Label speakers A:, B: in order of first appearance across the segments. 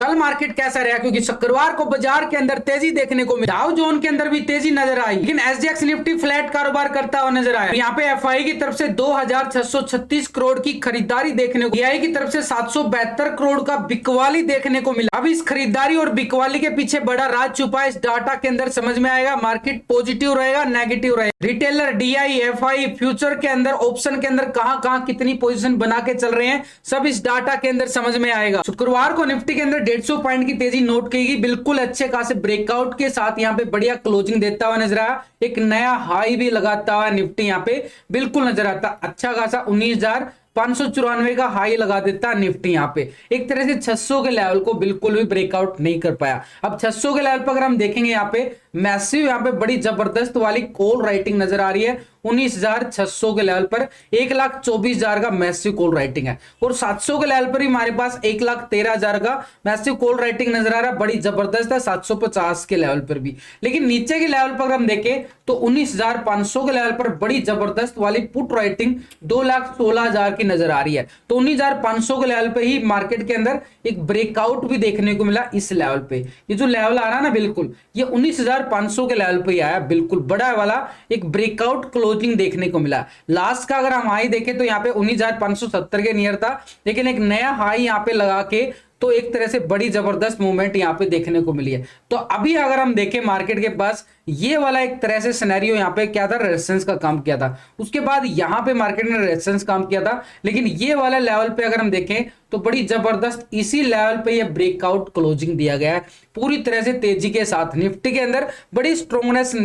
A: कल मार्केट कैसा रहा, क्योंकि शुक्रवार को बाजार के अंदर तेजी देखने को मिली। डाउ जोन के अंदर भी तेजी नजर आई, लेकिन एसजीएक्स निफ्टी फ्लैट कारोबार करता हुआ नजर आया। यहाँ पे एफआई की तरफ से 2636 करोड़ की खरीदारी देखने को, एआई की तरफ से 772 करोड़ का बिकवाली देखने को मिला। अब इस खरीदारी और बिकवाली के पीछे बड़ा राज छुपा है, इस डाटा के अंदर समझ में आएगा। मार्केट पॉजिटिव रहेगा, नेगेटिव रहेगा। रिटेलर, डीआई, एफआई, फ्यूचर के अंदर, ऑप्शन के अंदर कहां कितनी पोजीशन बना के चल रहे हैं, सब इस डाटा के अंदर समझ में आएगा। शुक्रवार को निफ्टी के अंदर 150 पॉइंट की तेजी नोट की गई, बिल्कुल अच्छे खासे ब्रेकआउट के साथ यहाँ पे बढ़िया क्लोजिंग देता हुआ नजर आया। एक नया हाई भी लगाता हुआ निफ्टी यहाँ पे बिल्कुल नजर आता, अच्छा खासा 19,594 का हाई लगा देता निफ्टी। यहाँ पे एक तरह से 600 के लेवल को बिल्कुल भी ब्रेकआउट नहीं कर पाया। अब 600 के लेवल पर अगर हम देखेंगे, यहाँ पे मैसिव, यहाँ पे बड़ी जबरदस्त वाली कॉल राइटिंग नजर आ रही है 19,600 के लेवल पर। 1,24,000 का मैसिव कॉल राइटिंग है, और 700 के लेवल पर भी हमारे पास 1,13,000 का मैसिव कॉल राइटिंग नजर आ रहा है, बड़ी जबरदस्त है 750 के लेवल पर भी। लेकिन नीचे के लेवल पर अगर हम देखें तो 19,500 के लेवल पर बड़ी जबरदस्त वाली पुट राइटिंग 2,16,000 की नजर आ रही है। तो 19,500 के लेवल पे ही मार्केट के अंदर एक ब्रेकआउट भी देखने को मिला। इस लेवल पे ये जो लेवल आ रहा है ना, बिल्कुल ये 19,500 के लेवल पे ही आया, बिल्कुल बड़ा वाला एक ब्रेकआउट क्लोजिंग देखने को मिला। लास्ट का अगर हम हाई देखें तो यहाँ पे 19,570 के नियर था, लेकिन एक नया हाई यहाँ पे लगा के तो एक तरह से बड़ी जबरदस्त मूवमेंट यहाँ पे देखने को मिली है। तो अभी अगर हम देखें मार्केट के पास ये वाला एक तरह से सिनेरियो यहाँ पे क्या था, रेजिस्टेंस का काम किया था, उसके बाद यहाँ पे मार्केट ने रेजिस्टेंस काम किया था। लेकिन ये वाला लेवल पे अगर हम देखें तो बड़ी जबरदस्त इसी लेवल पे ये ब्रेकआउट क्लोजिंग दिया गया है पूरी तरह से तेजी के साथ। निफ्टी के अंदर बड़ी स्ट्रॉन्गनेस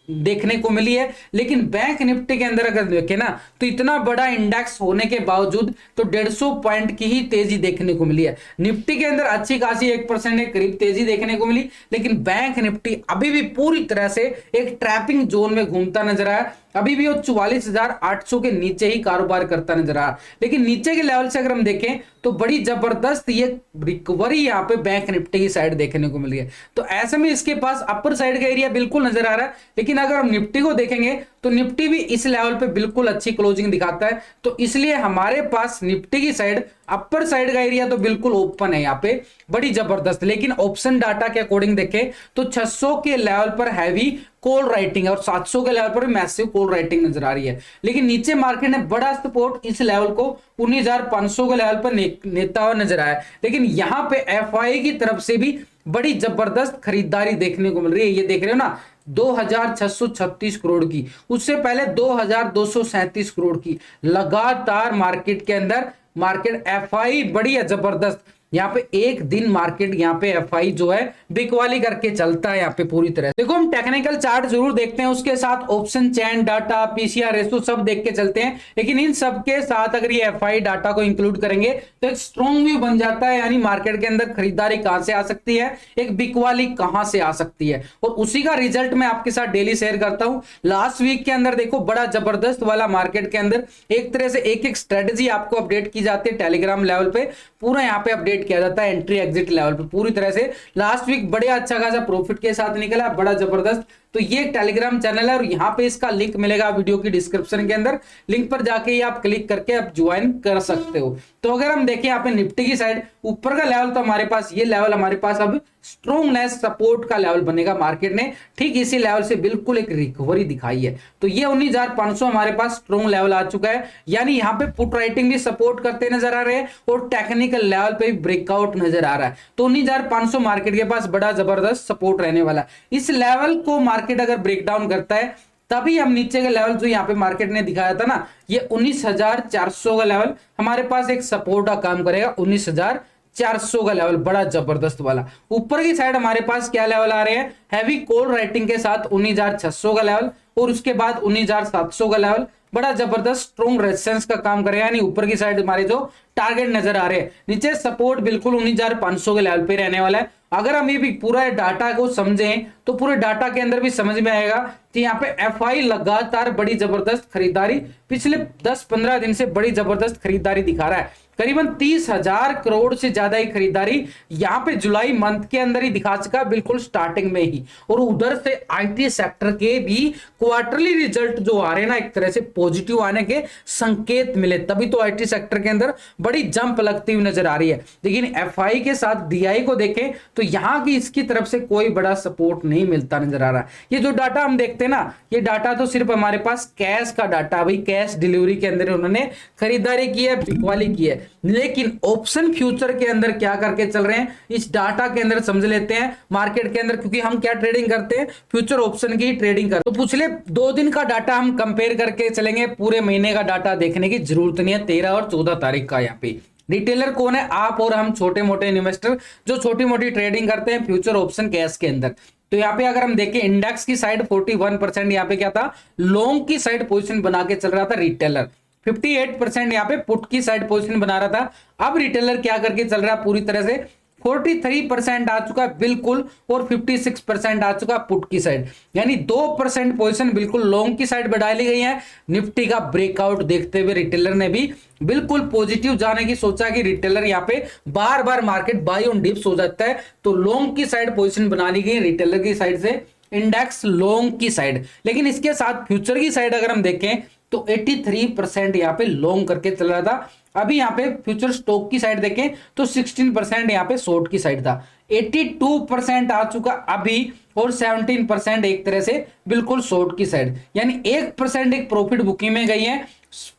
A: देखने को मिली है, लेकिन बैंक निफ्टी के अंदर अगर देखें ना तो इतना बड़ा इंडेक्स होने के बावजूद तो 150 पॉइंट की ही तेजी देखने को मिली है। निफ्टी के अंदर अच्छी खासी 1% के करीब तेजी देखने को मिली, लेकिन बैंक निफ्टी अभी भी पूरी तरह से एक ट्रैपिंग जोन में घूमता नजर आया। अभी भी वो 44,800 के नीचे ही कारोबार करता नजर आ रहा। लेकिन नीचे के लेवल से अगर हम देखें तो बड़ी जबरदस्त ये रिकवरी यहाँ पे बैंक निफ्टी की साइड देखने को मिली है। तो ऐसे में इसके पास अपर साइड का एरिया बिल्कुल नजर आ रहा है। लेकिन अगर हम निफ्टी को देखेंगे तो निफ्टी भी इस लेवल पे बिल्कुल अच्छी क्लोजिंग दिखाता है। तो इसलिए हमारे पास निफ्टी की साइड अपर साइड का एरिया तो बिल्कुल ओपन है यहाँ पे, बड़ी जबरदस्त। लेकिन ऑप्शन डाटा के अकॉर्डिंग देखें तो 600 के लेवल पर हैवी कॉल राइटिंग है और 700 के लेवल पर मैसिव कॉल राइटिंग नजर आ रही है। लेकिन नीचे मार्केट ने बड़ा सपोर्ट इस लेवल को 19,500 के लेवल पर नेता हुआ नजर आया। लेकिन यहाँ पे एफआई की तरफ से भी बड़ी जबरदस्त खरीदारी देखने को मिल रही है। ये देख रहे हो ना, 2,636 करोड़ की, उससे पहले 2,237 करोड़ की लगातार मार्केट के अंदर मार्केट एफआई बड़ी है जबरदस्त। यहाँ पे एक दिन मार्केट यहाँ पे एफआई जो है बिकवाली करके चलता है यहाँ पे पूरी तरह। देखो हम टेक्निकल चार्ट जरूर देखते हैं, उसके साथ ऑप्शन चैन डाटा, पीसीआर रेशो सब देख के चलते हैं। लेकिन इन सब के साथ अगर ये एफआई डाटा को इंक्लूड करेंगे तो एक स्ट्रॉन्ग व्यू बन जाता है, यानी मार्केट के अंदर खरीदारी कहां से आ सकती है, एक बिकवाली कहां से आ सकती है, और उसी का रिजल्ट मैं आपके साथ डेली शेयर करता हूं। लास्ट वीक के अंदर देखो बड़ा जबरदस्त वाला मार्केट के अंदर एक तरह से एक स्ट्रेटेजी आपको अपडेट की जाती है टेलीग्राम लेवल पे, पूरा यहाँ पे अपडेट किया जाता है एंट्री एग्जिट लेवल पे पूरी तरह से। लास्ट वीक बड़े अच्छा खासा प्रॉफिट के साथ निकला, बड़ा जबरदस्त। तो ये टेलीग्राम चैनल है और यहाँ पे इसका लिंक मिलेगा वीडियो की डिस्क्रिप्शन के अंदर, लिंक पर जाके ही आप क्लिक करके आप ज्वाइन कर सकते हो। तो अगर हम देखें यहाँ पे निफ्टी की साइड ऊपर का लेवल, तो हमारे पास ये लेवल हमारे पास अब स्ट्रॉन्गनेस सपोर्ट का लेवल बनेगा। मार्केट ने ठीक इसी लेवल से बिल्कुल एक रिकवरी दिखाई है। तो ये 19,500 हमारे पास स्ट्रॉन्ग लेवल आ चुका है, यानी यहाँ पे पुट राइटिंग भी सपोर्ट करते नजर आ रहे हैं और टेक्निकल लेवल पे ब्रेकआउट नजर आ रहा है। तो 19,500 मार्केट के पास बड़ा जबरदस्त सपोर्ट रहने वाला है। इस लेवल को मार्केट अगर ब्रेक डाउन करता है तभी हम नीचे के लेवल जो यहाँ पे मार्केट ने दिखाया था ना, ये 19,400 का लेवल हमारे पास एक सपोर्ट का काम करेगा। 19,400 का लेवल बड़ा जबरदस्त वाला। ऊपर की साइड हमारे पास क्या लेवल आ रहे हैं, हैवी कॉल राइटिंग के साथ 19,600 का लेवल, और उसके बाद 19,700 का लेवल बड़ा जबरदस्त स्ट्रॉन्ग रेजिस्टेंस का काम करेगा। यानी ऊपर की साइड हमारे जो टारगेट नजर आ रहे हैं, नीचे सपोर्ट बिल्कुल 19,500 के लेवल पे रहने वाला है। अगर हम ये भी पूरा डाटा को समझें तो पूरे डाटा के अंदर भी समझ में आएगा कि यहाँ पे एफआई लगातार बड़ी जबरदस्त खरीदारी पिछले 10-15 दिन से बड़ी जबरदस्त खरीदारी दिखा रहा है। करीबन 30,000 करोड़ से ज्यादा ही खरीदारी यहां पे जुलाई मंथ के अंदर ही दिखा चुका, बिल्कुल स्टार्टिंग में ही। और उधर से आईटी सेक्टर के भी क्वार्टरली रिजल्ट जो आ रहे हैं ना, एक तरह से पॉजिटिव आने के संकेत मिले, तभी तो आईटी सेक्टर के अंदर बड़ी जंप लगती हुई नजर आ रही है। लेकिन एफआई के साथ डीआई को देखें तो यहां की इसकी तरफ से कोई बड़ा सपोर्ट नहीं मिलता नजर आ रहा है। ये जो डाटा हम देखते हैं ना, ये डाटा तो सिर्फ हमारे पास कैश का डाटा, भाई कैश डिलीवरी के अंदर उन्होंने खरीदारी की है, बिकवाली की है। लेकिन ऑप्शन फ्यूचर के अंदर क्या करके चल रहे हैं, इस डाटा के अंदर समझ लेते हैं मार्केट के अंदर, क्योंकि हम क्या ट्रेडिंग करते हैं, फ्यूचर ऑप्शन की ट्रेडिंग करते हैं। तो पिछले 2 दिन का डाटा हम कंपेयर करके चलेंगे, पूरे महीने का डाटा देखने की जरूरत नहीं है। 13 और 14 तारीख का यहाँ पे रिटेलर कौन है, आप और हम छोटे मोटे इन्वेस्टर जो छोटी मोटी ट्रेडिंग करते हैं फ्यूचर ऑप्शन कैश के अंदर। तो यहाँ पे अगर हम देखें इंडेक्स की साइड 41% यहाँ पे क्या था, लॉन्ग की साइड पोजीशन बना के चल रहा था रिटेलर। 58% यहाँ पे पुट की साइड पोजीशन बना रहा था। अब रिटेलर क्या करके चल रहा है, पूरी तरह से 43% आ चुका है बिल्कुल, और 56% आ चुका पुट की साइड, यानी 2% पोजीशन बिल्कुल लॉन्ग की साइड बढ़ा ली गई है। निफ्टी का ब्रेकआउट देखते हुए रिटेलर ने भी बिल्कुल पॉजिटिव जाने की सोचा कि रिटेलर यहाँ पे बार बार मार्केट बाई ऑन डिप्स हो जाता है, तो लॉन्ग की साइड पोजीशन बना ली गई रिटेलर की साइड से, इंडेक्स लॉन्ग की साइड। लेकिन इसके साथ फ्यूचर की साइड अगर हम देखें तो 83% यहाँ पे लॉन्ग करके चल रहा था। अभी यहाँ पे फ्यूचर स्टॉक की साइड देखें तो 16% यहाँ पे शॉर्ट की साइड था। 82% आ चुका अभी, और 17% एक तरह से बिल्कुल शॉर्ट की साइड, यानी 1% एक प्रॉफिट बुकिंग में गई है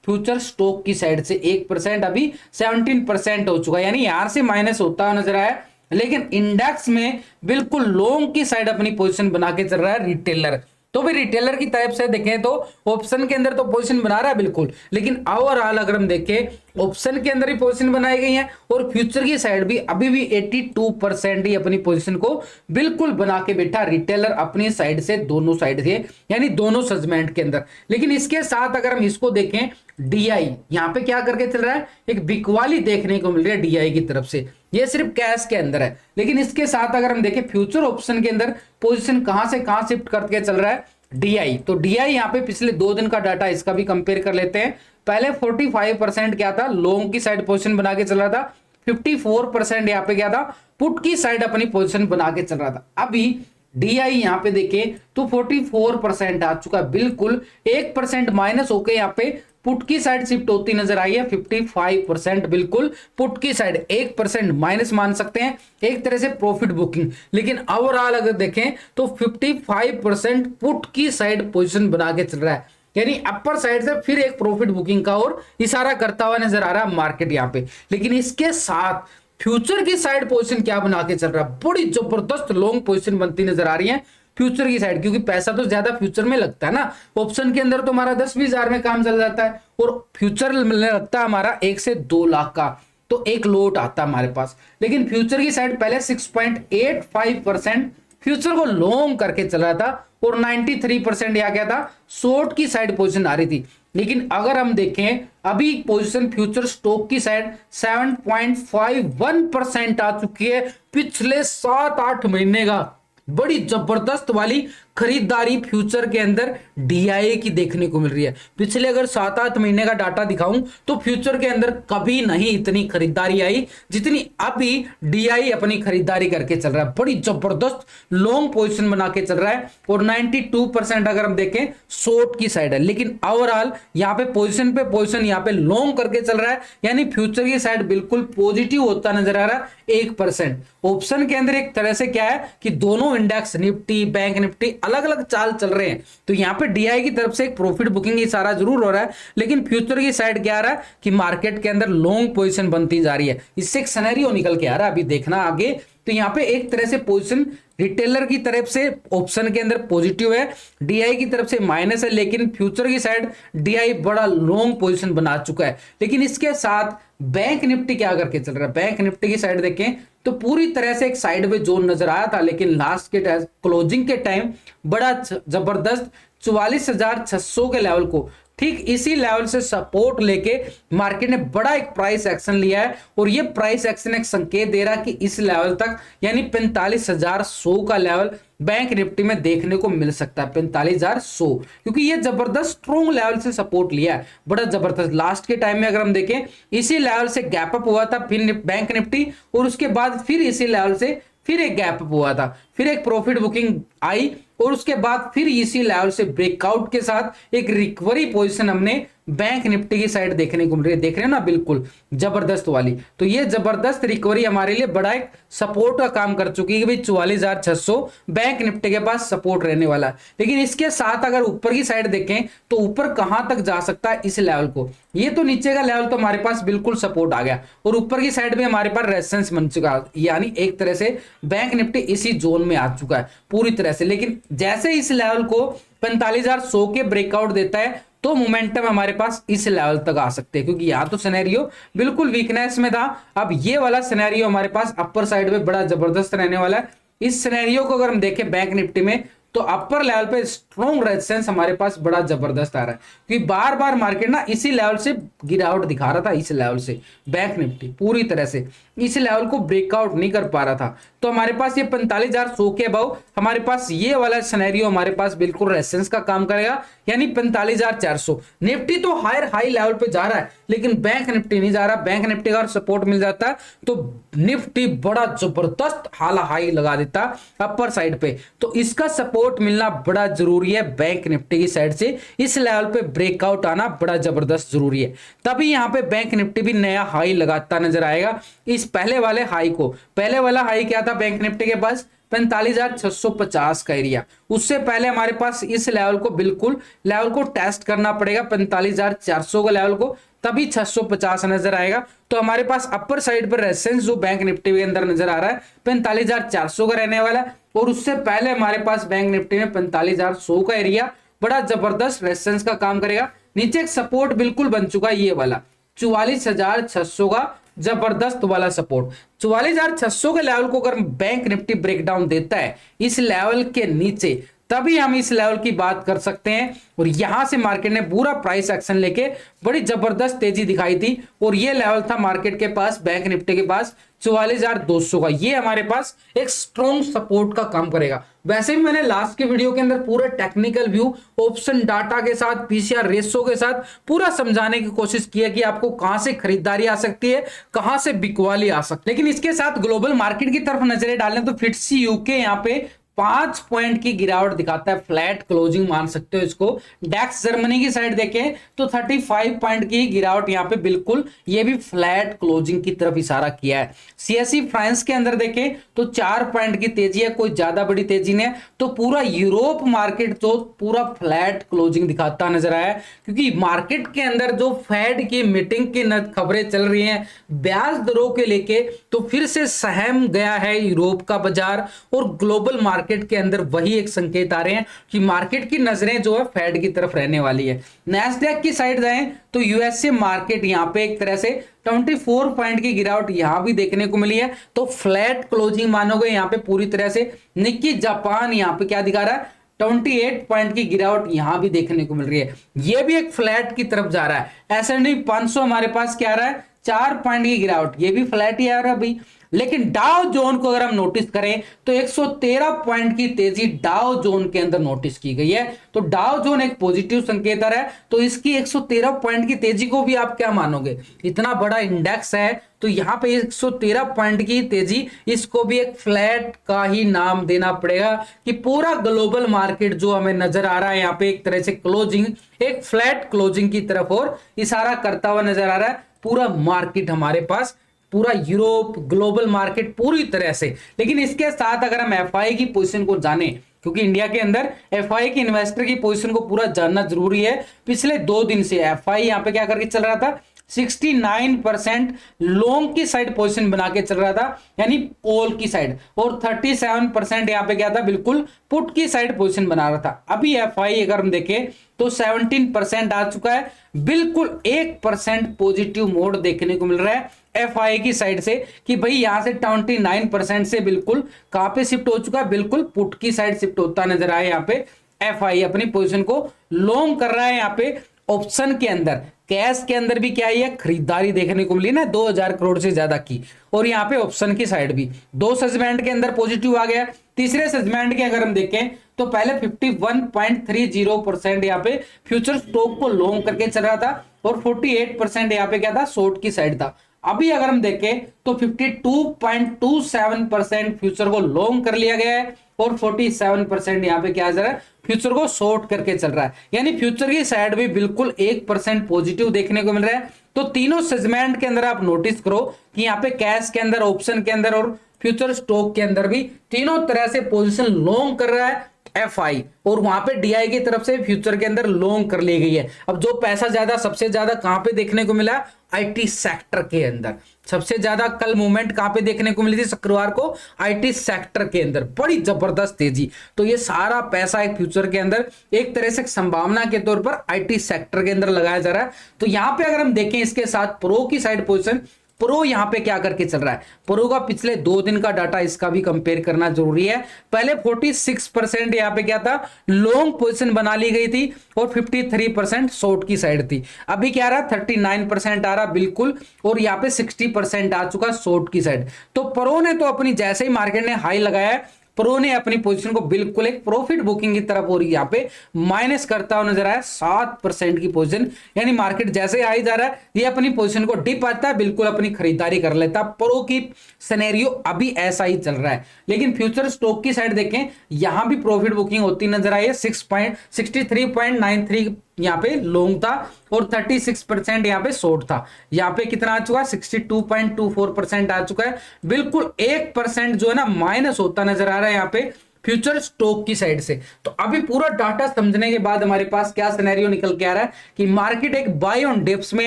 A: फ्यूचर स्टॉक की साइड से। 1% अभी 17% हो चुका है, यानी यहां से माइनस होता हुआ नजर आया। लेकिन इंडेक्स में बिल्कुल लॉन्ग की साइड अपनी पोजीशन बना के चल रहा है रिटेलर। तो भी रिटेलर की तरफ से देखें तो ऑप्शन के अंदर तो पोजीशन बना रहा है बिल्कुल, लेकिन ओवरऑल अगर हम देखें ऑप्शन के अंदर ही पोजीशन बनाई गई है, और फ्यूचर की साइड भी अभी भी 82% ही अपनी पोजीशन को बिल्कुल बना के बैठा रिटेलर अपनी साइड से, दोनों साइड से, यानी दोनों सेगमेंट के अंदर। लेकिन इसके साथ अगर हम इसको देखें डीआई यहां पे क्या करके चल रहा है, एक बिकवाली देखने को मिल रही है डीआई की तरफ से, ये सिर्फ कैश के अंदर है। लेकिन इसके साथ अगर हम देखें फ्यूचर ऑप्शन के अंदर पोजीशन कहां से कहां शिफ्ट करके चल रहा है डीआई, तो डीआई यहां पे पिछले 2 दिन का डाटा इसका भी कंपेयर कर लेते हैं। पहले 45% क्या था, लॉन्ग की साइड पोजीशन बना के चल रहा था। 54% यहाँ पे क्या था, पुट की साइड अपनी पोजीशन बना के चल रहा था। अभी डीआई यहाँ पे देखें तो 44% आ चुका है बिल्कुल, 1% माइनस होके यहाँ पे पुट की साइड शिफ्ट होती नजर आई है। 55% बिल्कुल पुट की साइड, 1% माइनस मान सकते हैं, एक तरह से प्रॉफिट बुकिंग। लेकिन ओवरऑल अगर देखें तो 55% पुट की साइड पोजीशन बना के चल रहा है, यानी अपर साइड से फिर एक प्रॉफिट बुकिंग का और इशारा करता हुआ नजर आ रहा है मार्केट यहाँ पे। लेकिन इसके साथ फ्यूचर की साइड पोजीशन क्या बना के चल रहा है, बड़ी जबरदस्त लॉन्ग पोजीशन बनती नजर आ रही है फ्यूचर की साइड, क्योंकि पैसा तो ज्यादा फ्यूचर में लगता है ना। ऑप्शन के अंदर तो हमारा 10-20 हजार में काम चल जाता है, और फ्यूचर में लगता है हमारा 1 से 2 लाख का, तो एक लोट आता है हमारे पास। लेकिन फ्यूचर की साइड पहले 6.85% फ्यूचर को लॉन्ग करके चल रहा था, और 93% यहाँ क्या था, शॉर्ट की साइड पोजीशन आ रही थी। लेकिन अगर हम देखें अभी पोजीशन फ्यूचर स्टॉक की साइड 7.51% आ चुकी है पिछले 7-8 महीने का, बड़ी जबरदस्त वाली खरीदारी फ्यूचर के अंदर डीआई की देखने को मिल रही है। पिछले अगर 7-8 महीने का डाटा दिखाऊं तो फ्यूचर के अंदर कभी नहीं इतनी खरीदारी आई जितनी अभी डीआई अपनी खरीदारी करके चल रहा है। बड़ी जबरदस्त लॉन्ग पोजीशन बना के चल रहा है, और 92% अगर हम देखें शॉर्ट की साइड है। लेकिन ओवरऑल यहाँ पे पोजीशन यहाँ पे लॉन्ग करके चल रहा है, यानी फ्यूचर की साइड बिल्कुल पॉजिटिव होता नजर आ रहा है 1%। ऑप्शन के अंदर एक तरह से क्या है कि दोनों इंडेक्स निफ्टी बैंक निफ्टी अलग अलग चाल चल रहे हैं, तो यहाँ पे डीआई की तरफ से एक प्रॉफिट बुकिंग इशारा जरूर हो रहा है। लेकिन फ्यूचर की साइड क्या आ रहा है कि मार्केट के अंदर लॉन्ग पोजीशन बनती जा रही है, इससे एक सिनेरियो निकल के आ रहा है, अभी देखना आगे। तो यहाँ पे एक तरह से पोजीशन रिटेलर की तरफ से ऑप्शन के अंदर पॉजिटिव है, डीआई की तरफ से माइनस है, लेकिन फ्यूचर की साइड डीआई बड़ा लॉन्ग पोजीशन बना चुका है। लेकिन इसके साथ बैंक निफ्टी क्या करके चल रहा है, बैंक निफ्टी की साइड देखें तो पूरी तरह से एक साइडवे जोन नजर आया था, लेकिन लास्ट के क्लोजिंग के टाइम बड़ा जबरदस्त 44,600 के लेवल को ठीक इसी लेवल से सपोर्ट लेके मार्केट ने बड़ा एक प्राइस एक्शन लिया है और ये प्राइस एक्शन एक संकेत दे रहा है कि इस लेवल तक यानी 45,100 का लेवल बैंक निफ्टी में देखने को मिल सकता है। 45,100 क्योंकि ये जबरदस्त स्ट्रॉन्ग लेवल से सपोर्ट लिया है, बड़ा जबरदस्त। लास्ट के टाइम में अगर हम देखें इसी लेवल से गैप अप हुआ था फिर बैंक निफ्टी, और उसके बाद फिर इसी लेवल से फिर एक गैप अप हुआ था, फिर एक प्रॉफिट बुकिंग आई और उसके बाद फिर इसी लेवल से ब्रेकआउट के साथ एक रिकवरी पोजीशन हमने बैंक निफ्टी की साइड देखने को मिल रही है। देख रहे हो ना, बिल्कुल जबरदस्त वाली। तो ये जबरदस्त रिकवरी हमारे लिए बड़ा एक सपोर्ट का काम कर चुकी है कि भाई 44,600 बैंक निफ्टी के पास सपोर्ट रहने वाला है। लेकिन इसके साथ अगर ऊपर की साइड देखें तो ऊपर कहां तक जा सकता है इस लेवल को, ये तो नीचे का लेवल तो हमारे पास बिल्कुल सपोर्ट आ गया और ऊपर की साइड में हमारे पास रेजिस्टेंस बन चुका है, यानी एक तरह से बैंक निफ्टी इसी जोन में आ चुका है पूरी तरह से। लेकिन जैसे इस लेवल को 45,100 के ब्रेकआउट देता है तो मोमेंटम हमारे पास इस लेवल तक आ सकते हैं, क्योंकि यहां तो सिनेरियो बिल्कुल वीकनेस में था। अब ये वाला सिनेरियो हमारे पास अपर साइड में बड़ा जबरदस्त रहने वाला है। इस सिनेरियो को अगर हम देखें बैंक निफ्टी में तो अपर लेवल पे स्ट्रॉन्ग रेजिस्टेंस हमारे पास बड़ा जबरदस्त आ रहा है, क्योंकि बार बार मार्केट ना इसी लेवल से गिरावट दिखा रहा था। इस लेवल से बैंक निफ्टी पूरी तरह से इस लेवल को ब्रेकआउट नहीं कर पा रहा था। तो हमारे पास ये 45,100 के अबव हमारे पास ये वाला सिनेरियो हमारे पास बिल्कुल रेजिस्टेंस का काम करेगा, यानी 45,400। निफ्टी तो हायर हाई लेवल पे जा रहा है लेकिन बैंक निफ्टी नहीं जा रहा। बैंक निफ्टी का सपोर्ट मिल जाता है तो निफ्टी बड़ा जबरदस्त हाला हाई लगा देता अपर साइड पे। तो इसका सपोर्ट मिलना बड़ा जरूरी है बैंक निफ्टी की साइड से, इस लेवल पे ब्रेकआउट आना बड़ा जबरदस्त जरूरी है, तभी यहां पे बैंक निफ्टी भी नया हाई लगाता नजर आएगा। इस पहले वाले हाई को, पहले वाला हाई क्या था बैंक निफ्टी के पास 45,650 का एरिया, उससे पहले हमारे पास इस लेवल को बिल्कुल लेवल को टेस्ट करना पड़ेगा 45,400 का लेवल को, तभी 650 नजर आएगा। तो हमारे पास अपर साइड पर रेजिस्टेंस जो बैंक निफ्टी के अंदर नजर आ रहा है 45,400 का रहने वाला है, और उससे पहले हमारे पास बैंक निफ्टी में 45,100 का एरिया बड़ा जबरदस्त रेजिस्टेंस का काम करेगा। नीचे एक सपोर्ट बिल्कुल बन चुका है ये वाला 44,600 का जबरदस्त वाला सपोर्ट। 44,600 के लेवल को अगर बैंक निफ्टी ब्रेकडाउन देता है इस लेवल के नीचे, तभी हम इस लेवल की बात कर सकते हैं। और यहां से मार्केट ने पूरा प्राइस एक्शन लेके बड़ी जबरदस्त तेजी दिखाई थी, और ये लेवल था मार्केट के पास बैंक निफ्टी के पास 44,200 का। ये हमारे पास एक स्ट्रॉन्ग सपोर्ट का काम करेगा। वैसे भी मैंने लास्ट के वीडियो के अंदर पूरा टेक्निकल व्यू ऑप्शन डाटा के साथ पीसीआर रेशो के साथ पूरा समझाने की कोशिश की है कि आपको कहां से खरीदारी आ सकती है, कहां से बिकवाली आ सकती है। लेकिन इसके साथ ग्लोबल मार्केट की तरफ नजरें डालें तो फिट्सी यूके यहाँ पे 5 पॉइंट की गिरावट दिखाता है, फ्लैट क्लोजिंग मान सकते हो इसको। डेक्स जर्मनी की साइड देखें तो 35 पॉइंट की गिरावट यहाँ पे बिल्कुल ये भी फ्लैट क्लोजिंग की तरफ इशारा किया है। सीएसई फ्रांस के अंदर देखें तो 4 पॉइंट की तेजी है, कोई ज्यादा बड़ी तेजी नहीं है। तो पूरा यूरोप मार्केट तो पूरा फ्लैट क्लोजिंग दिखाता नजर आया, क्योंकि मार्केट के अंदर जो फेड की मीटिंग की खबरें चल रही हैं ब्याज दरों के लेके, तो फिर से सहम गया है यूरोप का बाजार, और ग्लोबल मार्केट के अंदर वही एक संकेत आ रहे हैं कि मार्केट की नजरें जो है फेड की तरफ रहने वाली है। नैस्डैक की साइड जाएं तो यूएसए मार्केट यहां पे एक तरह से 24 पॉइंट की गिरावट यहां भी देखने को मिली है, तो फ्लैट क्लोजिंग मानोगे यहां पे पूरी तरह से। निक्की जापान यहां पे क्या दिखा रहा है 28 पॉइंट की गिरावट यहां भी देखने को मिल रही है, ये भी एक फ्लैट की तरफ जा रहा है। S&P 500 हमारे पास क्या आ रहा है 4 पॉइंट की गिरावट, ये भी फ्लैट ही आ रहा है अभी। लेकिन डाउ जोन को अगर हम नोटिस करें तो 113 पॉइंट की तेजी डाउ जोन के अंदर नोटिस की गई है, तो डाउ जोन एक पॉजिटिव संकेत आ रहा है। तो इसकी 113 पॉइंट की तेजी को भी आप क्या मानोगे, इतना बड़ा इंडेक्स है तो यहां पे 113 पॉइंट की तेजी, इसको भी एक फ्लैट का ही नाम देना पड़ेगा कि पूरा ग्लोबल मार्केट जो हमें नजर आ रहा है यहाँ पे एक तरह से क्लोजिंग एक फ्लैट क्लोजिंग की तरफ और इशारा करता हुआ नजर आ रहा है पूरा मार्केट हमारे पास, पूरा यूरोप ग्लोबल मार्केट पूरी तरह से। लेकिन इसके साथ अगर हम एफआई की पोजीशन को जाने, क्योंकि इंडिया के अंदर एफआई के इन्वेस्टर की पोजीशन को पूरा जानना जरूरी है। पिछले 2 दिन से एफआई यहाँ पे क्या करके चल रहा था 69% लॉन्ग की साइड पोजीशन बना के चल रहा था, यानी कॉल की साइड, और 37% यहाँ पे क्या था बिल्कुल पुट की साइड पोजीशन बना रहा था। अभी एफआई अगर हम देखें तो 17% आ चुका है, बिल्कुल 1% पॉजिटिव मोड देखने को मिल रहा है एफआई की साइड से कि भाई यहां से 29% से बिल्कुल कहां पे शिफ्ट हो चुका है, बिल्कुल पुट की साइड शिफ्ट होता नजर आया। यहाँ पे एफआई अपनी पोजीशन को लॉन्ग कर रहा है यहाँ पे, ऑप्शन के अंदर, कैश के अंदर भी क्या है, खरीदारी देखने को मिली ना 2000 करोड़ से ज्यादा की। और यहाँ पे ऑप्शन की साइड भी 2 सेगमेंट के अंदर पॉजिटिव आ गया। तीसरे सेगमेंट के अगर हम देखें तो पहले 51.30% यहाँ पे फ्यूचर स्टॉक को लॉन्ग करके चल रहा था और 48% यहाँ पे क्या था, शॉर्ट की साइड था। अभी अगर हम देखें तो 52.27% फ्यूचर को लॉन्ग कर लिया गया है और 47% यहाँ पे क्या जा रहा है, फ्यूचर को शॉर्ट करके चल रहा है। यानी फ्यूचर की साइड भी बिल्कुल 1% पॉजिटिव देखने को मिल रहा है। तो तीनों सेगमेंट के अंदर आप नोटिस करो कि यहाँ पे कैश के अंदर, ऑप्शन के अंदर और फ्यूचर स्टॉक के अंदर भी तीनों तरह से पोजीशन लॉन्ग कर रहा है एफआई, और वहां पे डीआई की तरफ से फ्यूचर के अंदर लॉन्ग कर ली गई है। अब जो पैसा ज्यादा, सबसे ज्यादा कहां पे देखने को मिला, आईटी सेक्टर के अंदर सबसे ज्यादा कल मूवमेंट कहां पे देखने को मिली थी, शुक्रवार को आईटी सेक्टर के अंदर बड़ी जबरदस्त तेजी। तो ये सारा पैसा एक फ्यूचर के अंदर एक तरह से संभावना के तौर पर आईटी सेक्टर के अंदर लगाया जा रहा है। तो यहां पे अगर हम देखें इसके साथ प्रो की साइड पोजीशन, प्रो यहां पे क्या करके चल रहा है, प्रो का पिछले 2 दिन का डाटा इसका भी कंपेयर करना जरूरी है। पहले 46% यहां पे क्या था, लॉन्ग पोजीशन बना ली गई थी और 53% शॉर्ट की साइड थी। अभी क्या रहा, 39% आ रहा बिल्कुल, और यहां पे 60% आ चुका शॉर्ट की साइड। तो प्रो ने तो अपनी, जैसे ही मार्केट ने हाई लगाया है, प्रो ने अपनी पोजीशन को बिल्कुल एक प्रॉफिट बुकिंग की तरफ हो रही है, यहाँ पे माइनस करता हुआ नजर आया 7% की पोजीशन। यानी मार्केट जैसे आई जा रहा है, ये अपनी पोजीशन को डिप आता है, बिल्कुल अपनी खरीदारी कर लेता है। प्रो की सिनेरियो अभी ऐसा ही चल रहा है। लेकिन फ्यूचर स्टॉक की साइड देखें, यहां भी प्रॉफिट बुकिंग होती नजर आई है। 63.93 यहाँ पे लॉन्ग था और 36% यहाँ पे शॉर्ट था। यहाँ पे कितना आ चुका है, 62.24% आ चुका है। बिल्कुल 1% जो है ना माइनस होता नजर आ रहा है यहाँ पे फ्यूचर स्टॉक की साइड से। तो अभी पूरा डाटा समझने के बाद हमारे पास क्या सिनेरियो निकल के आ रहा है कि मार्केट एक बाय ऑन डिप्स में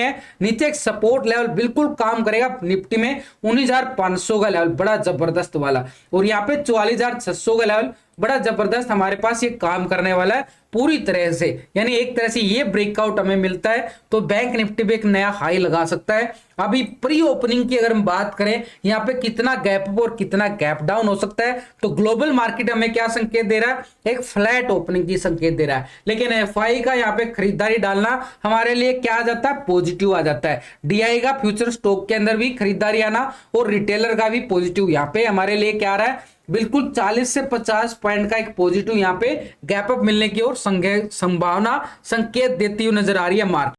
A: है, नीचे एक सपोर्ट लेवल बिल्कुल काम करेगा निफ्टी में 19,500 का लेवल बड़ा जबरदस्त वाला, और यहाँ पे 44,600 का लेवल बड़ा जबरदस्त हमारे पास ये काम करने वाला है पूरी तरह से। यानी एक तरह से ये ब्रेकआउट हमें मिलता है तो बैंक निफ्टी पे एक नया हाई लगा सकता है। अभी प्री ओपनिंग की अगर हम बात करें, यहाँ पे कितना गैप अप और कितना गैप डाउन हो सकता है, तो ग्लोबल मार्केट हमें क्या संकेत दे रहा है, एक फ्लैट ओपनिंग की संकेत दे रहा है। लेकिन एफआई का यहाँ पे खरीदारी डालना हमारे लिए क्या आ जाता है, पॉजिटिव आ जाता है। डीआई का फ्यूचर स्टॉक के अंदर भी खरीदारी आना और रिटेलर का भी पॉजिटिव यहाँ पे हमारे लिए क्या आ रहा है, बिल्कुल 40 से 50 पॉइंट का एक पॉजिटिव यहाँ पे गैप अप मिलने की और संभावना संकेत देती हुई नजर आ रही है मार्केट।